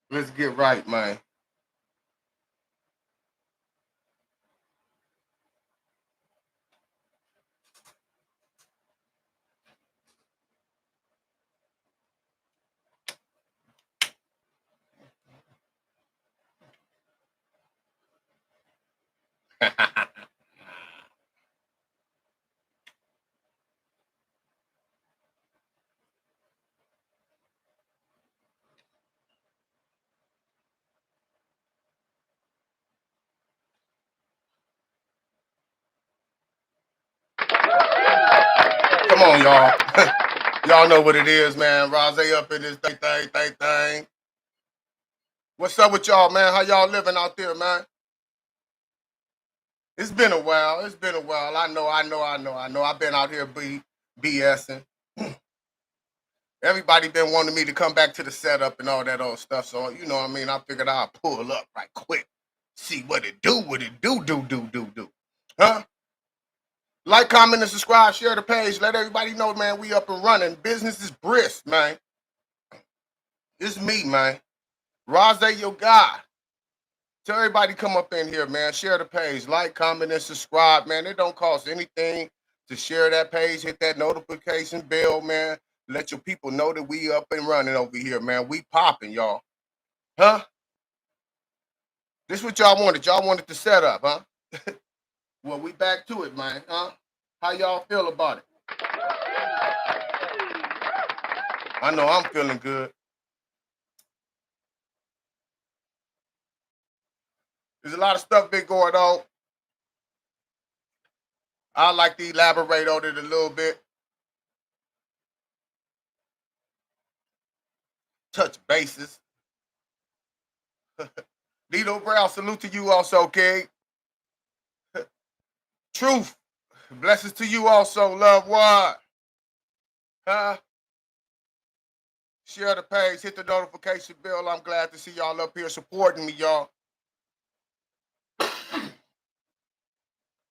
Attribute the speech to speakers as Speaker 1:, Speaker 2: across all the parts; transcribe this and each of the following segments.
Speaker 1: Let's get right, man. Come on, y'all. Y'all know what it is, man. Rosé up in this thing. What's up with y'all, man? How y'all living out there, man? It's been a while. It's been a while. I know. I've been out here BSing. Everybody been wanting me to come back to the setup and all that old stuff. So, you know what I mean? I figured I'd pull up right quick. See what it do. Huh? Like, comment, and subscribe. Share the page. Let everybody know, man, we up and running. Business is brisk, man. It's me, man. Rosé, your guy. Tell everybody come up in here, man. Share the page. Like, comment, and subscribe, man. It don't cost anything to share that page. Hit that notification bell, man. Let your people know that we up and running over here, man. We popping, y'all. Huh? This what y'all wanted. Y'all wanted to set up, huh? Well, we back to it, man. Huh? How y'all feel about it? I know I'm feeling good. There's a lot of stuff been going on. I'd like to elaborate on it a little bit. Touch bases. Lito Brown, salute to you also, King. Truth. Blessings to you also, love one. Huh? Share the page, hit the notification bell. I'm glad to see y'all up here supporting me, y'all.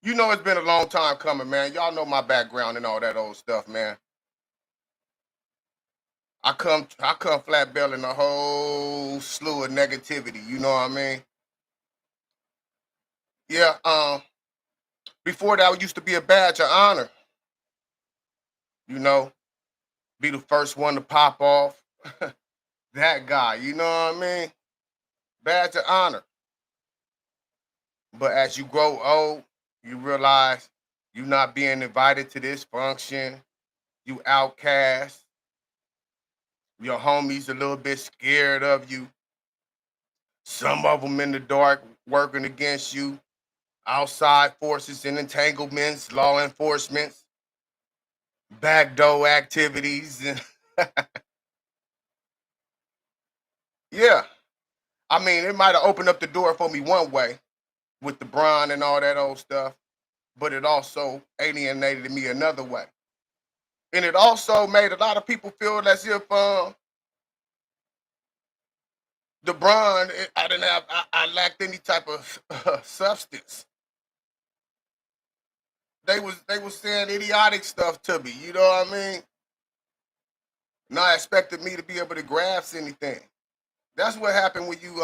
Speaker 1: You know it's been a long time coming, man. Y'all know my background and all that old stuff, man. I come flat belling a whole slew of negativity, you know what I mean? Yeah, before that it used to be a badge of honor, you know, be the first one to pop off. That guy, you know what I mean? Badge of honor. But as you grow old, you realize you're not being invited to this function. You outcast. Your homies a little bit scared of you. Some of them in the dark working against you. Outside forces and entanglements, law enforcement, backdoor activities. And yeah, I mean, it might have opened up the door for me one way with the Bron and all that old stuff, but it also alienated me another way. And it also made a lot of people feel as if the Bron, I didn't have, I lacked any type of substance. They was saying idiotic stuff to me. You know what I mean? Not expecting me to be able to grasp anything. That's what happened when you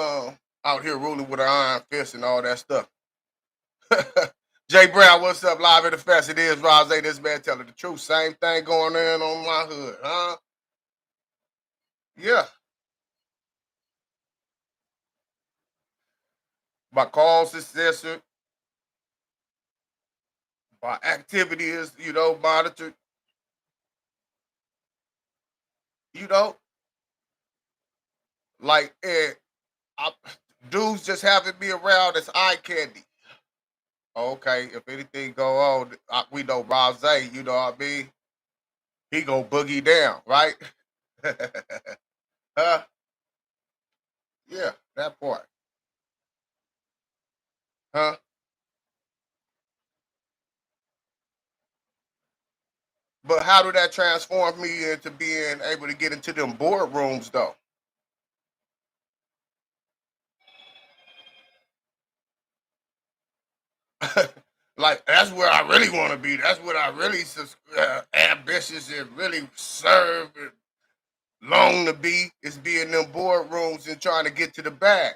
Speaker 1: out here ruling with an iron fist and all that stuff. Jay Brown, what's up? Live at the fest. It is Rosé, this man telling the truth. Same thing going on my hood, huh? Yeah. My calls is censored. My activity is, monitored. You know, like I, dudes just having me around as eye candy. Okay, if anything go on, we know Rosé. You know what I mean? He go boogie down, right? Huh? Yeah, that part. Huh? But how did that transform me into being able to get into them boardrooms though? Like that's where I really want to be. That's what I really ambitious and really serve. long to be is be in them boardrooms and trying to get to the bag.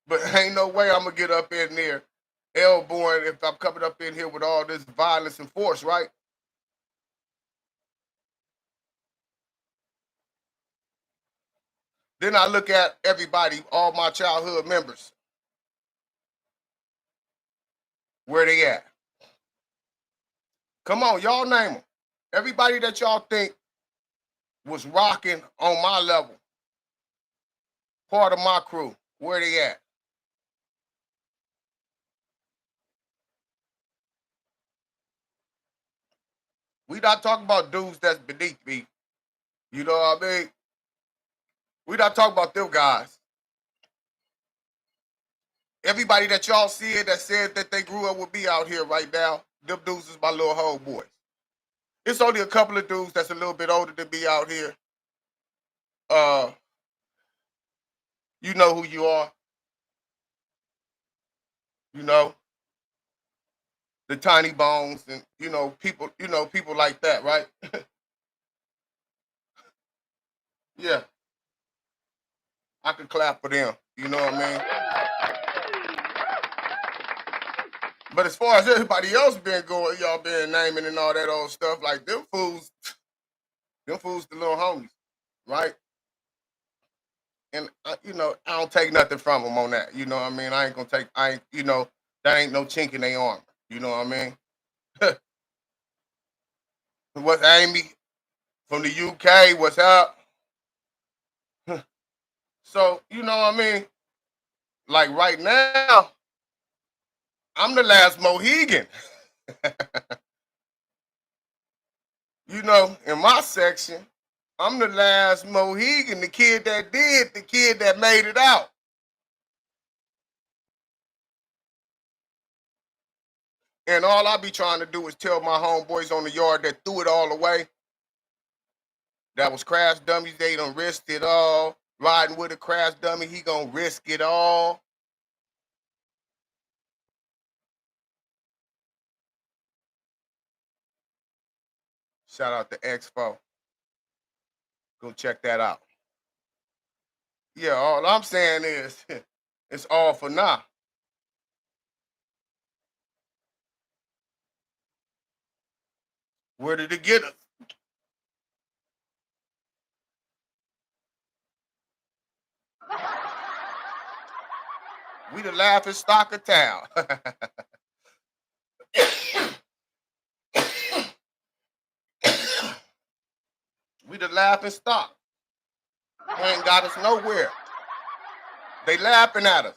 Speaker 1: But ain't no way I'm gonna get up in there elbowing if I'm coming up in here with all this violence and force, right? Then I look at everybody, all my childhood members, where they at? Come on, y'all name them. Everybody that y'all think was rocking on my level, part of my crew, where they at? We not talking about dudes that's beneath me. You know what I mean? We not talking about them guys. Everybody that y'all see that said that they grew up with me out here right now, them dudes is my little homeboys. It's only a couple of dudes that's a little bit older than me out here. Uh, you know who you are. You know the tiny bones and people. People like that, right? Yeah, I can clap for them. You know what I mean? But as far as everybody else been going, y'all been naming and all that old stuff, like them fools, the little homies, right? And I don't take nothing from them on that. You know what I mean? I ain't gonna take. I ain't. That ain't no chink in their armor. You know what I mean? What's Amy from the UK? What's up? So you know what I mean? Like right now, I'm the last Mohegan. In my section, I'm the last Mohegan, the kid that did, the kid that made it out. And all I be trying to do is tell my homeboys on the yard that threw it all away. That was crash dummies. They done risked it all. Riding with a crash dummy, he gonna risk it all. Shout out to Expo. Go check that out. Yeah, all I'm saying is it's all for now. Where did it get us? We the laughing stock of town. We the laughing stock. They ain't got us nowhere. They laughing at us.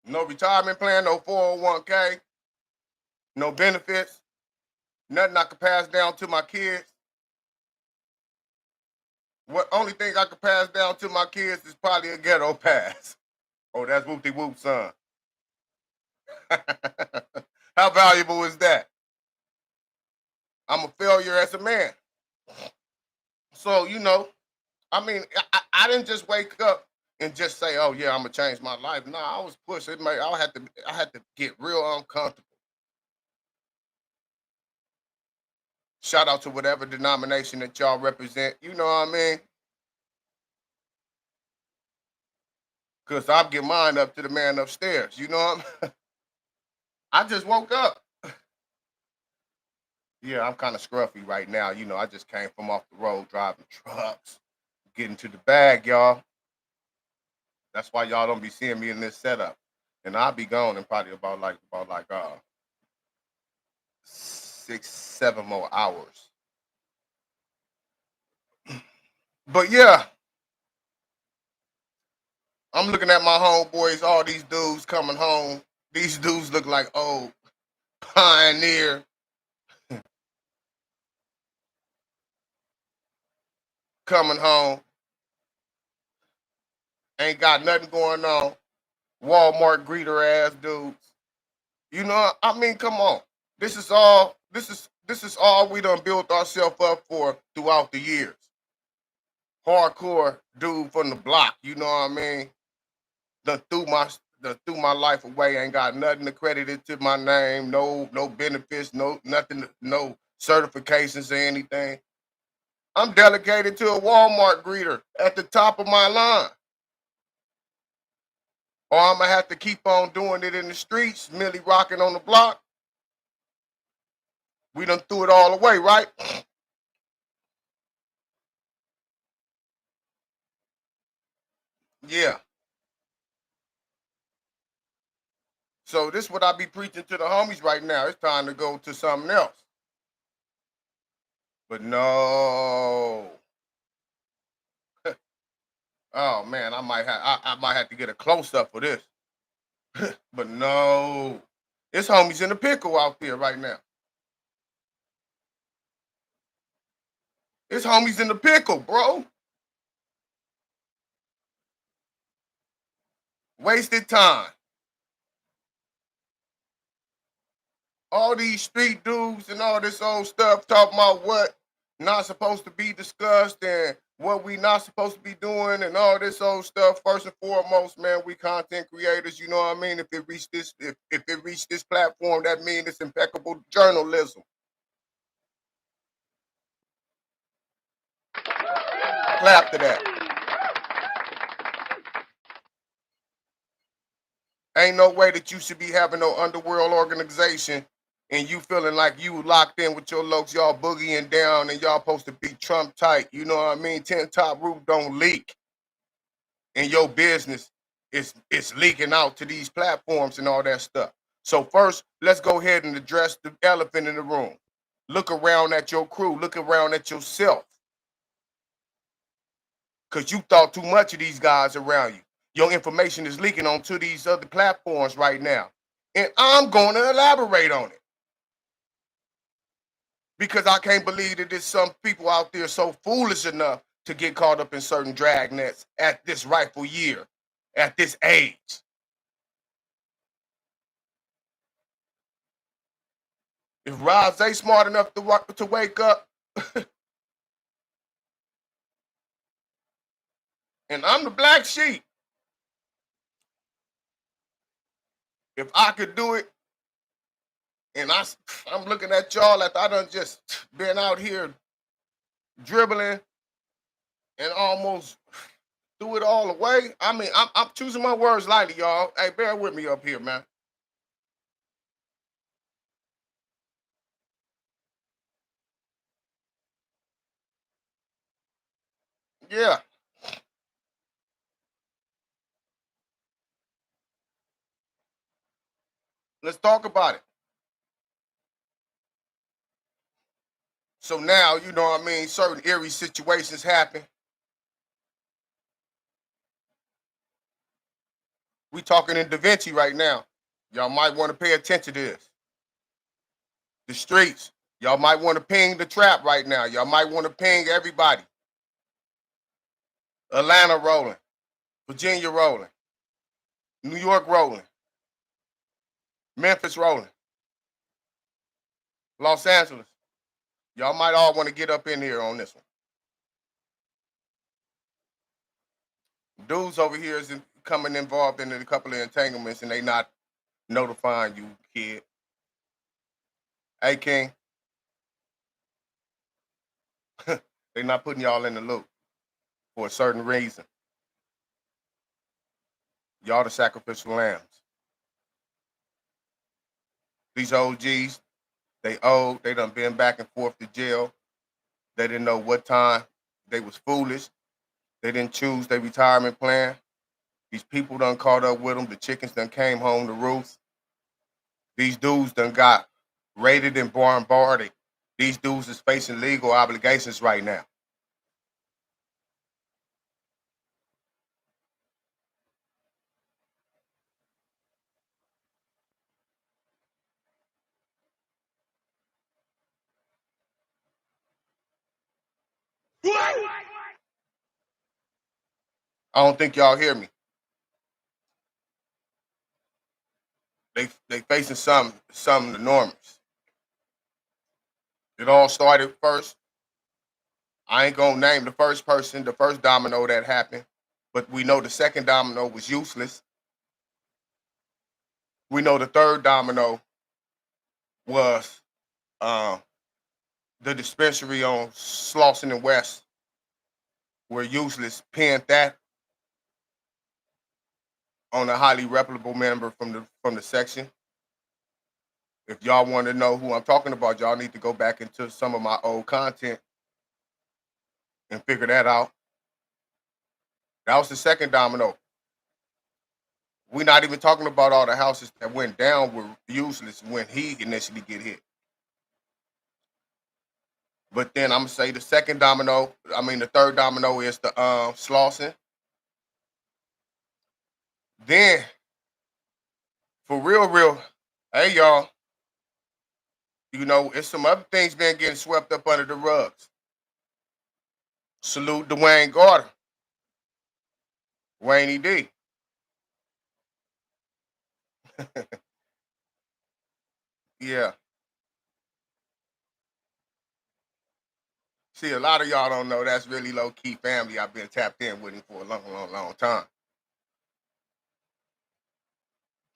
Speaker 1: No retirement plan, no 401k, no benefits, nothing I can pass down to my kids. What only thing I can pass down to my kids is probably a ghetto pass. Oh, that's whoop de whoop, son. How valuable is that? I'm a failure as a man. So, I mean, I didn't just wake up and just say, "Oh yeah, I'm gonna change my life." No, I was pushed. I had to get real uncomfortable. Shout out to whatever denomination that y'all represent. You know what I mean? Cause I'll get mine up to the man upstairs. You know what I just woke up. Yeah, I'm kind of scruffy right now. I just came from off the road driving trucks, getting to the bag, y'all. That's why y'all don't be seeing me in this setup. And I'll be gone in probably about like 6, 7 more hours. But yeah, I'm looking at my homeboys, all these dudes coming home. These dudes look like old pioneer coming home. Ain't got nothing going on. Walmart greeter ass dudes. I mean, come on. This is all we done built ourselves up for throughout the years. Hardcore dude from the block, you know what I mean? Done that threw my life away ain't got nothing accredited to my name, no benefits, no nothing, no certifications or anything. I'm delegated to a Walmart greeter at the top of my line. Or I'm gonna have to keep on doing it in the streets, merely rocking on the block. We done threw it all away, right? Yeah. So this is what I be preaching to the homies right now. It's time to go to something else. But no. Oh man, I might have to get a close up for this. But no. It's homies in the pickle out there right now. It's homies in the pickle, bro. Wasted time. All these street dudes and all this old stuff talking about what not supposed to be discussed and what we not supposed to be doing and all this old stuff. First and foremost, man, we content creators. You know what I mean? If it reached this, if it reached this platform, that means it's impeccable journalism. Clap to that. Ain't no way that you should be having no underworld organization and you feeling like you locked in with your lokes, y'all boogieing down and y'all supposed to be Trump tight. You know what I mean? 10 top roof don't leak. And your business is it's leaking out to these platforms and all that stuff. So first, let's go ahead and address the elephant in the room. Look around at your crew, look around at yourself. Because you thought too much of these guys around you. Your information is leaking onto these other platforms right now. And I'm going to elaborate on it. Because I can't believe that there's some people out there so foolish enough to get caught up in certain drag nets at this rightful year, at this age. If Roz ain't smart enough to wake up, and I'm the black sheep, if I could do it, and I'm looking at y'all like I done just been out here dribbling and almost threw it all away. I mean, I'm choosing my words lightly, y'all. Hey, bear with me up here, man. Yeah, let's talk about it. So now, you know what I mean, certain eerie situations happen. We talking in Da Vinci right now. Y'all might want to pay attention to this. The streets. Y'all might want to ping the trap right now. Y'all might want to ping everybody. Atlanta rolling. Virginia rolling. New York rolling. Memphis rolling. Los Angeles. Y'all might all want to get up in here on this one. Dudes over here is coming involved in a couple of entanglements and they not notifying you, kid. Hey, King, they not putting y'all in the loop for a certain reason. Y'all the sacrificial lambs. These OGs, they old. They done been back and forth to jail. They didn't know what time. They was foolish. They didn't choose their retirement plan. These people done caught up with them. The chickens done came home to roost. These dudes done got raided and bombarded. These dudes is facing legal obligations right now. I don't think y'all hear me. They facing some enormous. It all started first. I ain't gonna name the first person, the first domino that happened, but we know the second domino was useless. We know the third domino was uh, the dispensary on Slauson and West, where Useless pinned that on a highly reputable member from the section. If y'all want to know who I'm talking about, y'all need to go back into some of my old content and figure that out. That was the second domino. We're not even talking about all the houses that went down with Useless when he initially get hit. But then I'm gonna say the second domino, the third domino is the Slauson. Then for real, hey y'all, it's some other things been getting swept up under the rugs. Salute Dwayne Garter, Wayne D. Yeah. See, a lot of y'all don't know that's really low key family. I've been tapped in with him for a long time.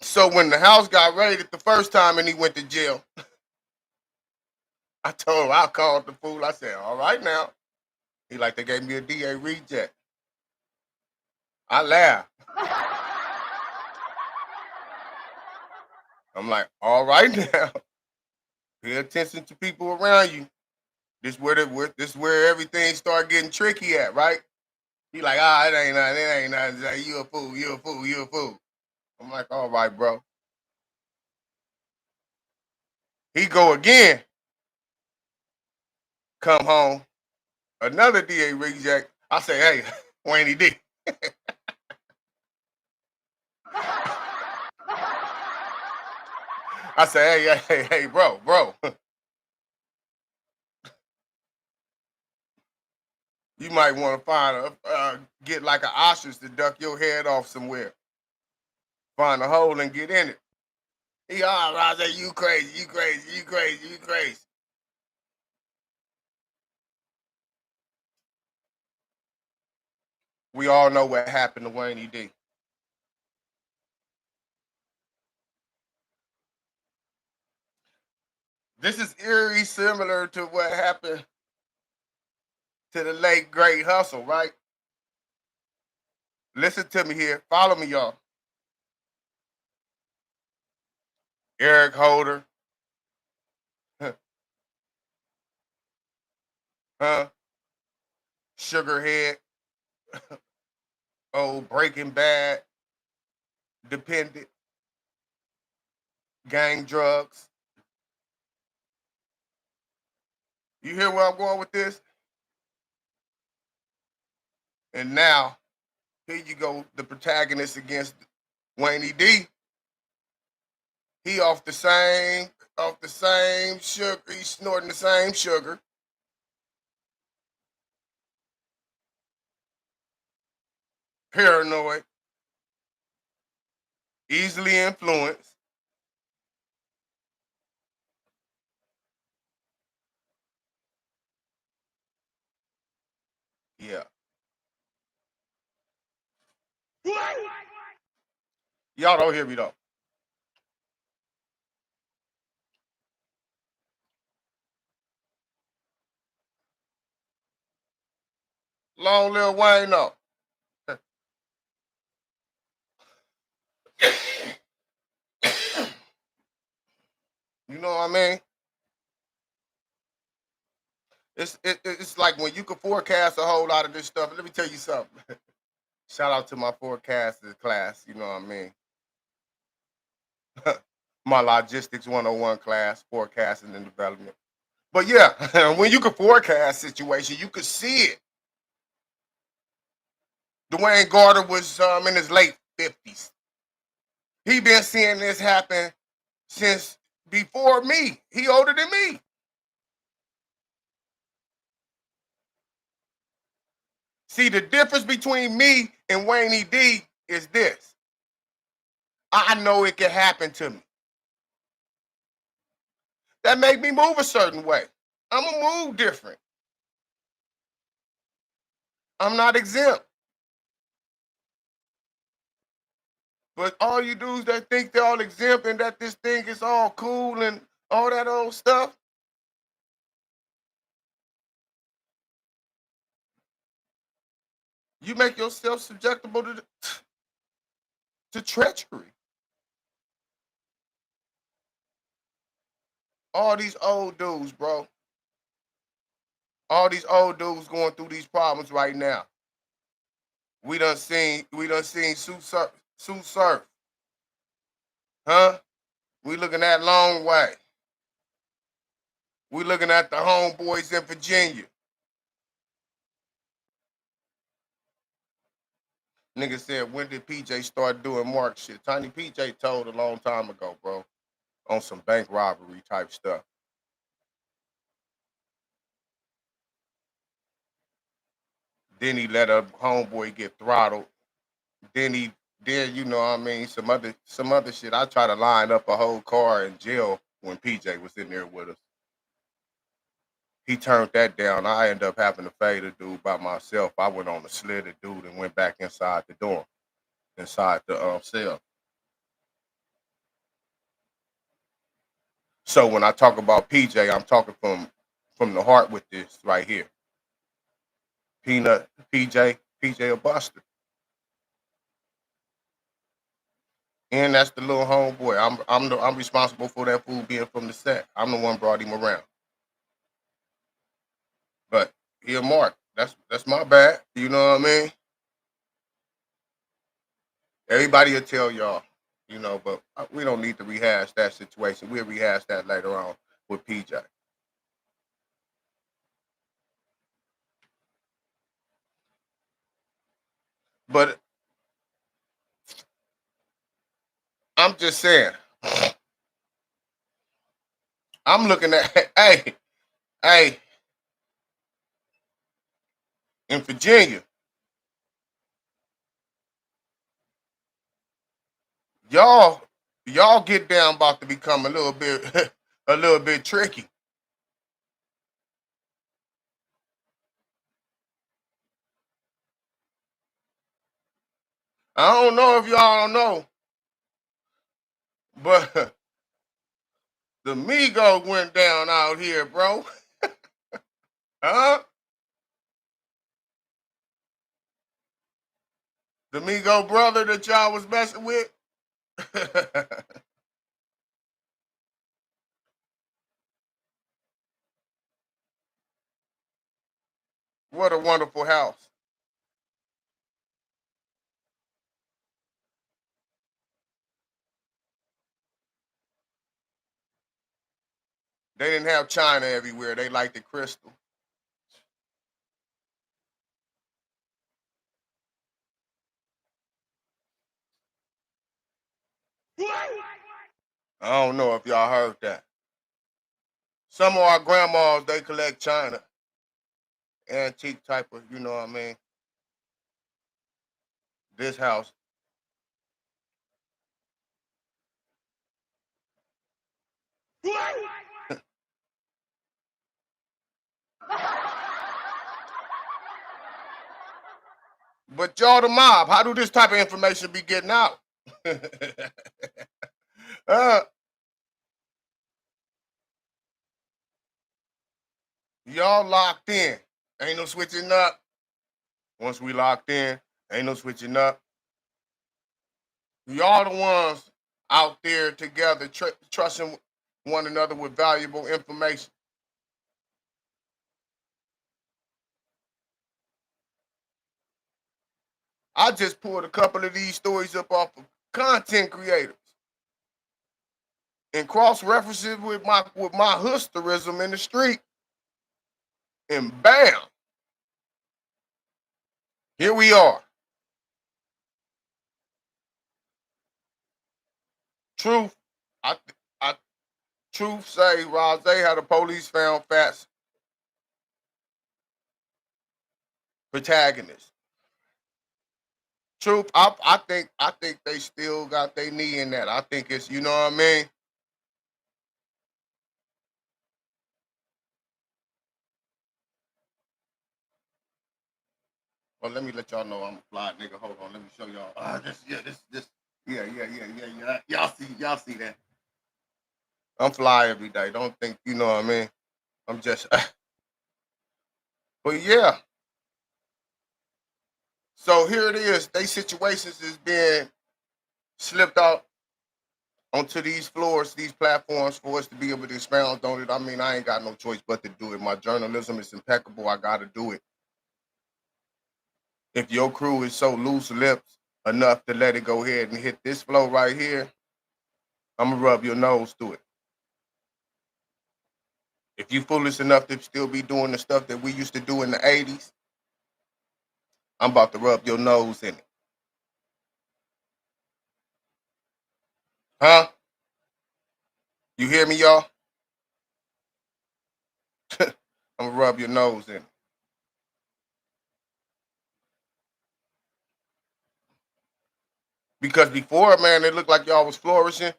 Speaker 1: So when the house got raided the first time and he went to jail, I told him, I called the fool. I said, all right now. He like, they gave me a DA reject. I laughed. I'm like, all right now. Pay attention to people around you. This is where everything start getting tricky at, right? He like, it ain't nothing, it ain't nothing. Like, you a fool, you a fool, you a fool. I'm like, all right, bro. He go again, come home, another DA reject. I say, hey, Wayne D. I say, hey, bro. You might want to get like an ostrich to duck your head off somewhere. Find a hole and get in it. I say, you crazy, you crazy, you crazy, you crazy. We all know what happened to Wayne D. This is eerie similar to what happened to the late great Hustle, right? Listen to me here. Follow me, y'all. Eric Holder, huh? Sugarhead, old Breaking Bad, dependent, gang drugs. You hear where I'm going with this? And now, here you go, the protagonist against Wayne D. He off the same sugar. He's snorting the same sugar. Paranoid, easily influenced. Yeah. Y'all don't hear me though. Long live Wayne though. You know what I mean? It's like when you can forecast a whole lot of this stuff. Let me tell you something. Shout out to my forecaster class. You know what I mean? My logistics 101 class, forecasting and development. But yeah, when you can forecast situation, you could see it. Dwayne Garter was in his late 50s. He been seeing this happen since before me. He older than me. See, the difference between me and Wayne D is this. I know it can happen to me. That make me move a certain way. I'm gonna move different. I'm not exempt. But all you dudes that think they're all exempt and that this thing is all cool and all that old stuff, you make yourself subjectable to treachery. All these old dudes, bro. All these old dudes going through these problems right now. We done seen Sue Surf, huh? We looking at Long Way. We looking at the homeboys in Virginia. Nigga said, when did PJ start doing Mark shit? Tiny PJ told a long time ago, bro, on some bank robbery type stuff. Then he let a homeboy get throttled. Then you know what I mean, some other shit. I try to line up a whole car in jail when PJ was in there with us. He turned that down. I ended up having to fade a dude by myself. I went on the slid a dude and went back inside the door, inside the cell. So when I talk about PJ, I'm talking from the heart with this right here. Peanut, PJ a buster. And that's the little homeboy. I'm responsible for that fool being from the set. I'm the one brought him around. But he a mark. That's my bad. You know what I mean? Everybody will tell y'all, but we don't need to rehash that situation. We'll rehash that later on with PJ. But I'm just saying, I'm looking at hey, in Virginia, y'all y'all get down about to become a little bit a little bit tricky. I don't know if y'all know, but the Migo went down out here, bro. Huh? The Migo brother that y'all was messing with. What a wonderful house. They didn't have China everywhere. They liked the crystal. I don't know if y'all heard that. Some of our grandmas, they collect China. Antique type of, you know what I mean? This house. But y'all the mob. How do this type of information be getting out? uh, y'all locked in. Ain't no switching up. Once we locked in, ain't no switching up. Y'all the ones out there together, trusting one another with valuable information. I just pulled a couple of these stories up off of content creators and cross references with my historism in the street, and bam, here we are. Truth, I, I truth say, Rose had the police found Fats protagonist. Truth, I think they still got their knee in that. I think it's, you know what I mean. Well, let me let y'all know I'm a fly nigga. Hold on, let me show y'all. This. Yeah. Y'all see that. I'm fly every day. Don't think you know what I mean. I'm just, but yeah. So here it is. They situations is being slipped out onto these floors, these platforms for us to be able to expound on it. I mean, I ain't got no choice but to do it. My journalism is impeccable. I got to do it. If your crew is so loose lips enough to let it go ahead and hit this flow right here, I'm gonna rub your nose through it. If you foolish enough to still be doing the stuff that we used to do in the 80s, I'm about to rub your nose in it. Huh? You hear me, y'all? I'm gonna rub your nose in it. Because before, man, it looked like y'all was flourishing.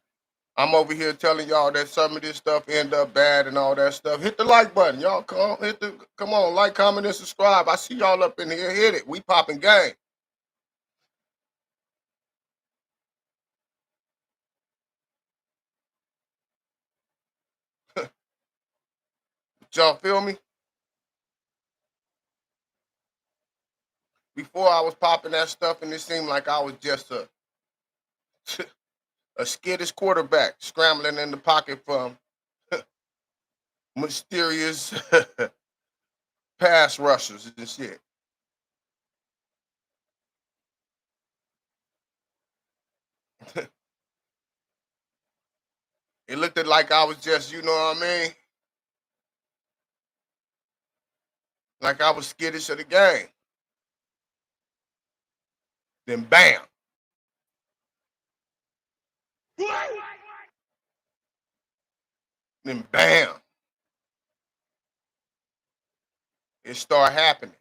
Speaker 1: I'm over here telling y'all that some of this stuff end up bad and all that stuff. Hit the like button, y'all. Come on, like, comment, and subscribe. I see y'all up in here. Hit it. We popping game. Y'all feel me? Before I was popping that stuff, and it seemed like I was just a skittish quarterback scrambling in the pocket from mysterious pass rushers and shit. It looked like I was just, you know what I mean? Like I was skittish of the game. Then bam, then bam, it started happening.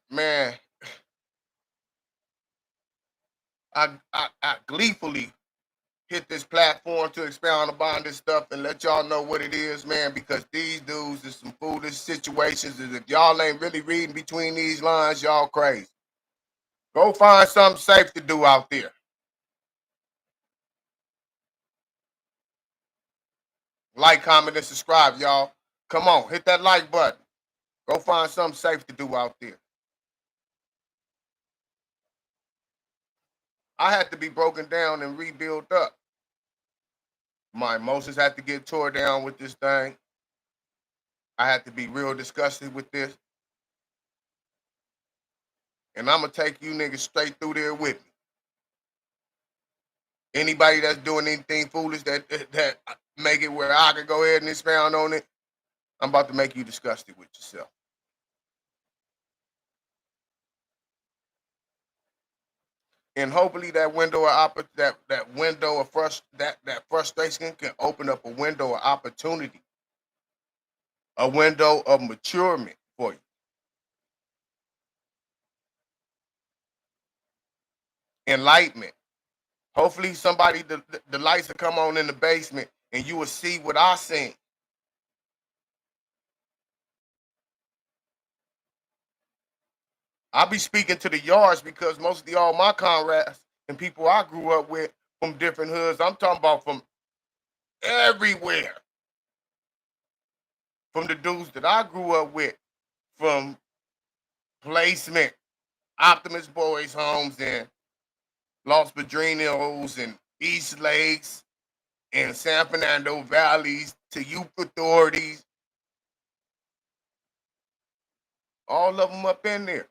Speaker 1: Man, I gleefully hit this platform to expound upon this stuff and let y'all know what it is, man, because these dudes is some foolish situations. And if y'all ain't really reading between these lines, y'all crazy. Go find something safe to do out there. Like, comment, and subscribe, y'all. Come on, hit that like button. Go find something safe to do out there. I had to be broken down and rebuilt up. My emotions had to get tore down with this thing. I had to be real disgusted with this. And I'm gonna take you niggas straight through there with me. Anybody that's doing anything foolish that make it where I can go ahead and expound on it, I'm about to make you disgusted with yourself. And hopefully that window of that window of that frustration can open up a window of opportunity, a window of maturement for you. Enlightenment. Hopefully somebody the lights will come on in the basement and you will see what I seen. I be speaking to the yards because most of all my comrades and people I grew up with from different hoods, I'm talking about from everywhere. From the dudes that I grew up with, from placement, Optimus Boys homes and Los Padrinos and East Lakes and San Fernando Valleys to youth authorities, all of them up in there.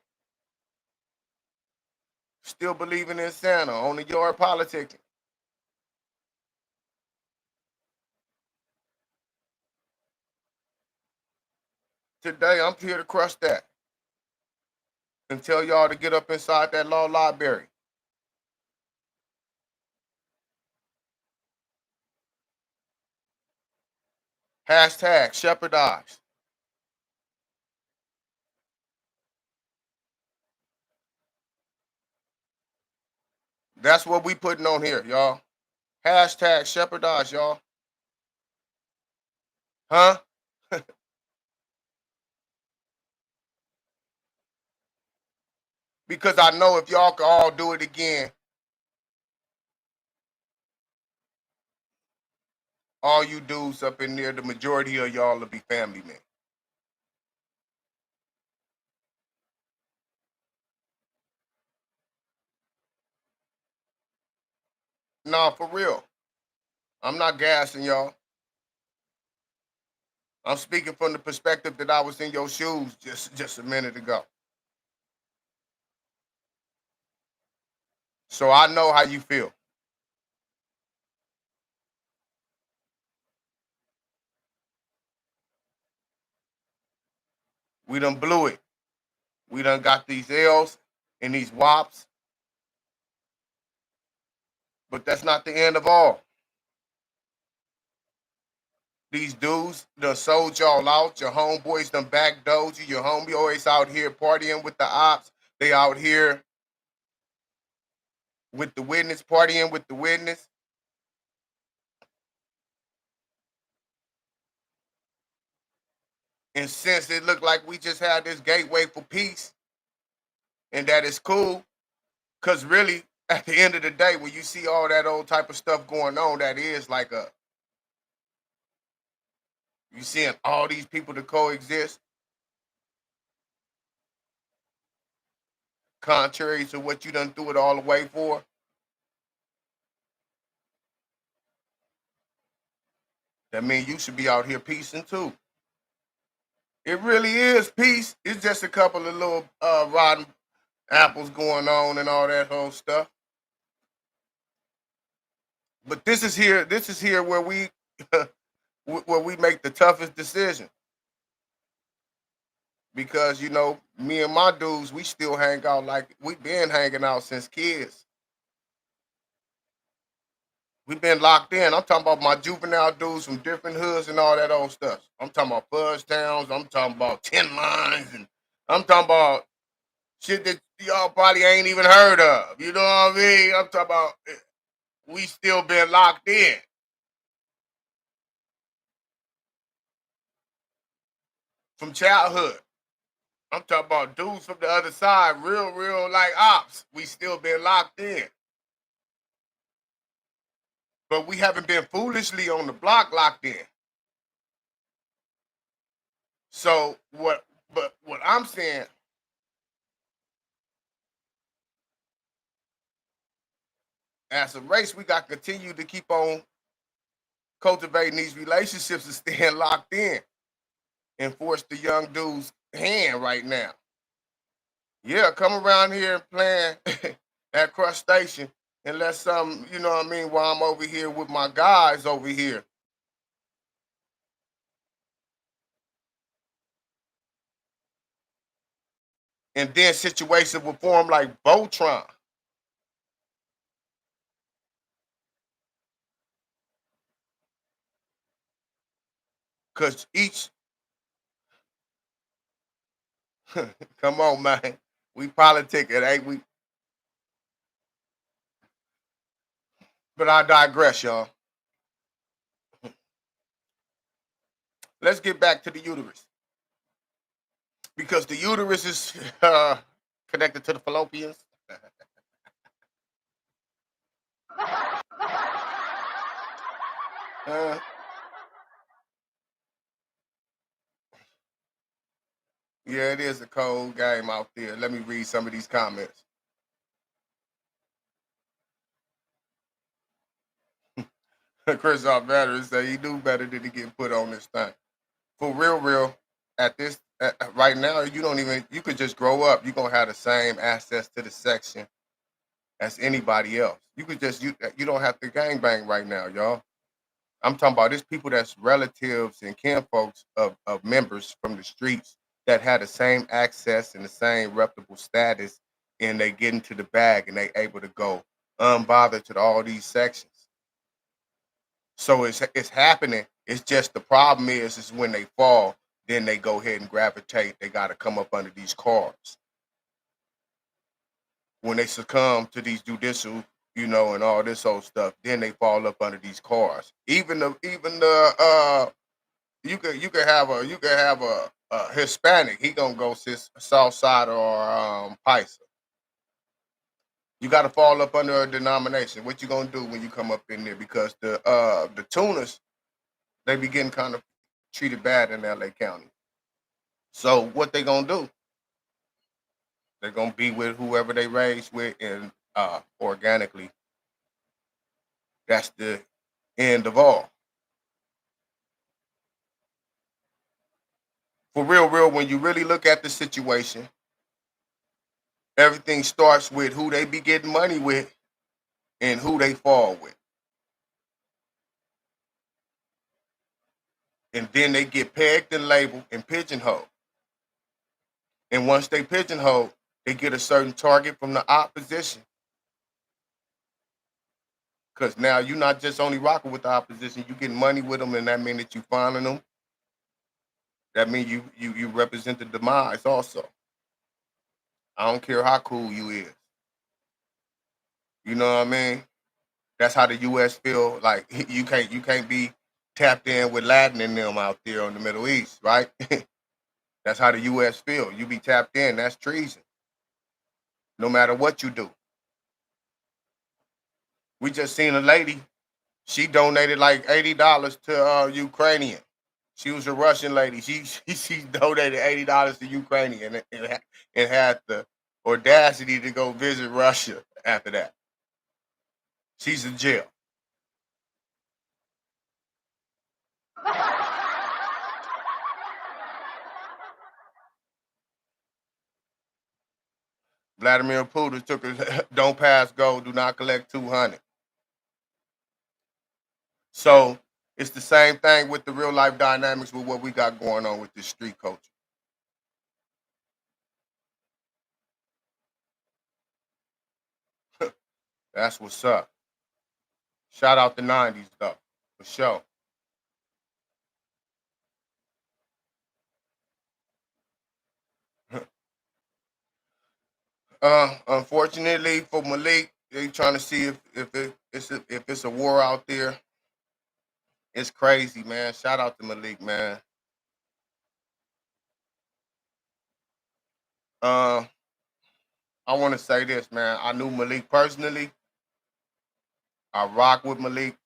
Speaker 1: Still believing in Santa on the yard politicking. Today, I'm here to crush that and tell y'all to get up inside that law library. Hashtag Shepherdize. That's what we putting on here, y'all. Hashtag Shepherdage, y'all. Huh? Because I know if y'all could all do it again, all you dudes up in there, the majority of y'all will be family men. Nah, for real. I'm not gassing y'all. I'm speaking from the perspective that I was in your shoes just a minute ago. So I know how you feel. We done blew it. We done got these L's and these wops, but that's not the end of all. These dudes done sold y'all out. Your homeboys done backdoored you. Your homeboys out here partying with the ops. They out here with the witness, partying with the witness. And since it looked like we just had this gateway for peace and that is cool, because really, at the end of the day, when you see all that old type of stuff going on, that is like you seeing all these people to coexist, contrary to what you done threw it all away for. That means you should be out here peacing too. It really is peace. It's just a couple of little rotten apples going on and all that whole stuff. But this is here. This is here where we where we make the toughest decision because me and my dudes, we still hang out like we've been hanging out since kids. We've been locked in. I'm talking about my juvenile dudes from different hoods and all that old stuff. I'm talking about Fudge Towns. I'm talking about Tin Lines, and I'm talking about shit that y'all probably ain't even heard of. You know what I mean? I'm talking about we still been locked in from childhood. I'm talking about dudes from the other side, real like ops. We still been locked in. But we haven't been foolishly on the block locked in. So what I'm saying, as a race, we got to continue to keep on cultivating these relationships and staying locked in and force the young dude's hand right now. Yeah, come around here and playing at Crush Station and let some, you know what I mean, while I'm over here with my guys over here. And then situations will form like Voltron. Cause each come on, man. We politic it, ain't we? But I digress, y'all. Let's get back to the uterus. Because the uterus is connected to the fallopians. Uh, yeah, it is a cold game out there. Let me read some of these comments. Chris Alvares say he knew better than to get put on this thing. For real, at this right now, you don't even you could just grow up. You're gonna have the same access to the section as anybody else. You could just you don't have to gang bang right now, y'all. I'm talking about this people that's relatives and kinfolks of members from the streets that had the same access and the same reputable status, and they get into the bag and they able to go unbothered to all these sections. So it's happening. It's just the problem is when they fall, then they go ahead and gravitate. They got to come up under these cars when they succumb to these judicial and all this old stuff. Then they fall up under these cars. Even the you could have a Hispanic. He gonna go South Side or Paisa. You got to fall up under a denomination. What you gonna do when you come up in there? Because the tuners, they be getting kind of treated bad in L.A. County. So what they gonna do? They're gonna be with whoever they raised with, and organically, that's the end of all. For real, real. When you really look at the situation, everything starts with who they be getting money with and who they fall with, and then they get pegged and labeled and pigeonholed. And once they pigeonhole, they get a certain target from the opposition. Because now you're not just only rocking with the opposition, you getting money with them, and that means that you finding them. That means you represent the demise also. I don't care how cool you is. You know what I mean? That's how the US feel like you can't be tapped in with Latin in them out there in the Middle East, right? That's how the US feel. You be tapped in, that's treason. No matter what you do. We just seen a lady, she donated like $80 to Ukrainian. She was a Russian lady. She donated $80 to Ukrainian and had the audacity to go visit Russia after that. She's in jail. Vladimir Putin took a don't pass go, do not collect 200. So it's the same thing with the real life dynamics with what we got going on with this street culture. That's what's up. Shout out the 90s though, for sure. Unfortunately for Malik, they trying to see if it's a war out there. It's crazy, man. Shout out to Malik, man. Uh, I want to say this, man. I knew Malik personally. I rock with Malik,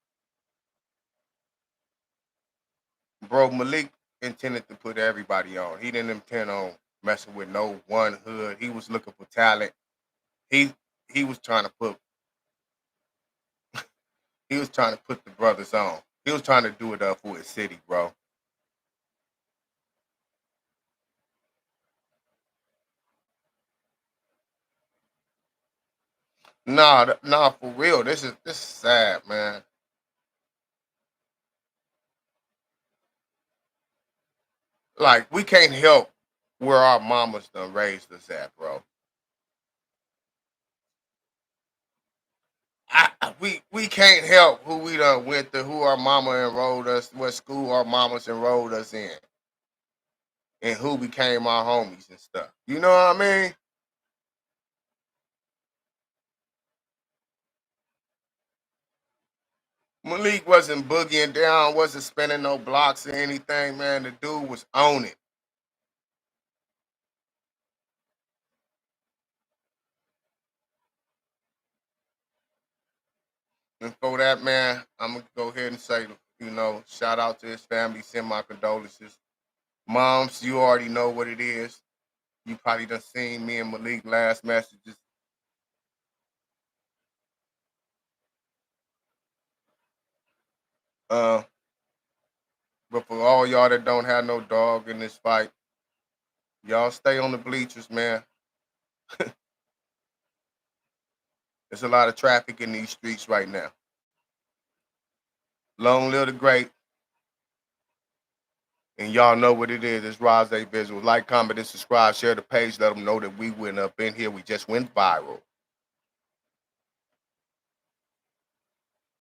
Speaker 1: bro. Malik intended to put everybody on. He didn't intend on messing with no one hood. He was looking for talent. He he was trying to put he was trying to put the brothers on. He was trying to do it up for his city, bro. Nah, for real. This is sad, man. Like we can't help where our mamas done raised us at, bro. We can't help who we done went to, who our mama enrolled us, what school our mamas enrolled us in, and who became our homies and stuff. You know what I mean? Malik wasn't boogieing down, wasn't spinning no blocks or anything, man. The dude was on it. And for that, man, I'm gonna go ahead and say, shout out to his family, send my condolences. Moms, you already know what it is. You probably done seen me and Malik last messages. Uh, but for all y'all that don't have no dog in this fight, y'all stay on the bleachers, man. There's a lot of traffic in these streets right now. Long live the great, and y'all know what it is. It's Rose Visual. Like, comment, and subscribe. Share the page. Let them know that we went up in here. We just went viral.